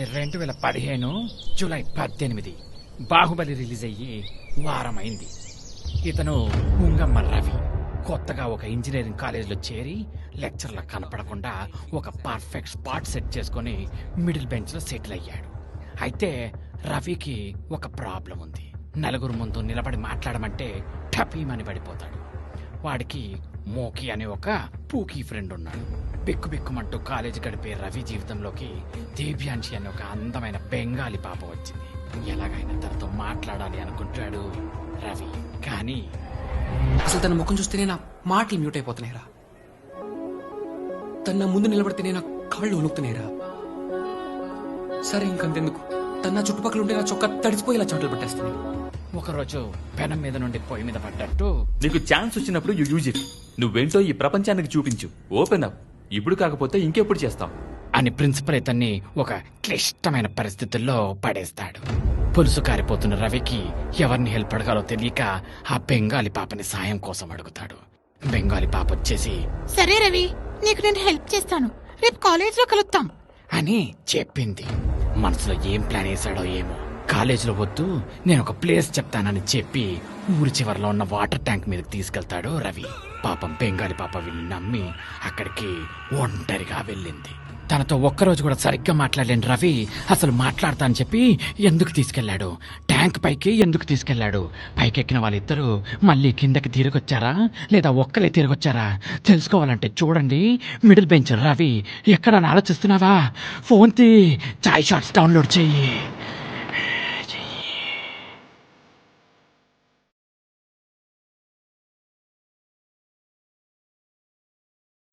అది 2015 July 18. Baahubali release అయ్యి వారమైంది. ఇతను ఉంగమ్మ రవి కొత్తగా ఒక ఇంజనీరింగ్ కాలేజీలో చేరి లెక్చర్లా కనపడకుండా ఒక పర్ఫెక్ట్ స్పాట్ సెట్ చేసుకొని మిడిల్ బెంచ్లో సెటిల్ అయ్యాడు. అయితే రవికి ఒక ప్రాబ్లం ఉంది. నలుగురు ముందు నిలబడి మాట్లాడమంటే టపీమని పడిపోతాడు. వాడికి మోకి అనే ఒక పూకీ ఫ్రెండ్ ఉన్నాడు. బిక్కుబిక్కుమంటూ కాలేజీ గడిపే రవి జీవితంలోకి దేవ్యాంశి అనే ఒక అందమైన బెంగాలీ పాప వచ్చింది. ఎలాగైనా తనతో మాట్లాడాలి అనుకుంటాడు రవి. కానీ అసలు తన ముఖం చూస్తేనే నా మాటలు మ్యూట్ అయిపోతున్నాయిరా. తన ముందు నిలబడితేనే నా కాళ్ళు వణుకుతున్నాయిరా. సరే ఇంకంతెందుకు, తన చుట్టుపక్కల ఉంటే నా చొక్కా తడిసిపోయేలా చెమటలు పట్టేస్తున్నాయి. ఒకరోజు పెనం మీద నుండి పొయ్యి మీద పడ్డట్టు, నీకు ఛాన్స్ వచ్చినప్పుడు యూ యూజ్ ఇట్. నువ్వేంటో ఈ ప్రపంచానికి చూపించు. Open up. ఇప్పుడు కాకపోతే ఇంకెప్పుడు చేస్తావు అని ప్రిన్సిపల్ ఇతన్ని ఒక క్లిష్టమైన పరిస్థితుల్లో పడేస్తాడు. పులుసు కారిపోతున్న రవికి ఎవరిని హెల్ప్ అడగాలో తెలియక ఆ బెంగాలీ పాపని సాయం కోసం అడుగుతాడు. బెంగాలీ పాప వచ్చేసి, సరే రవి, నీకు నేను హెల్ప్ చేస్తాను, రేపు కాలేజ్లో కలుద్దాం అని చెప్పింది. మనసులో ఏం ప్లాన్ వేశాడో ఏమో. కాలేజీలో వద్దు, నేను ఒక ప్లేస్ చెప్తానని చెప్పి ఊరి చివరిలో ఉన్న వాటర్ ట్యాంక్ మీదకి తీసుకెళ్తాడు రవి. పాపం బెంగాలీ పాప వీళ్ళని నమ్మి అక్కడికి ఒంటరిగా వెళ్ళింది. తనతో ఒక్కరోజు కూడా సరిగ్గా మాట్లాడలేని రవి అసలు మాట్లాడతా అని చెప్పి ఎందుకు తీసుకెళ్లాడు? ట్యాంక్ పైకి ఎందుకు తీసుకెళ్లాడు? పైకెక్కిన వాళ్ళిద్దరూ మళ్ళీ కిందకి తిరిగొచ్చారా లేదా ఒక్కలే తిరిగొచ్చారా తెలుసుకోవాలంటే చూడండి మిడిల్ బెంచ్ రవి. ఎక్కడ ఆలోచిస్తున్నావా? ఫోన్ తీ, చాయ్ షార్ట్స్ డౌన్లోడ్ చెయ్యి.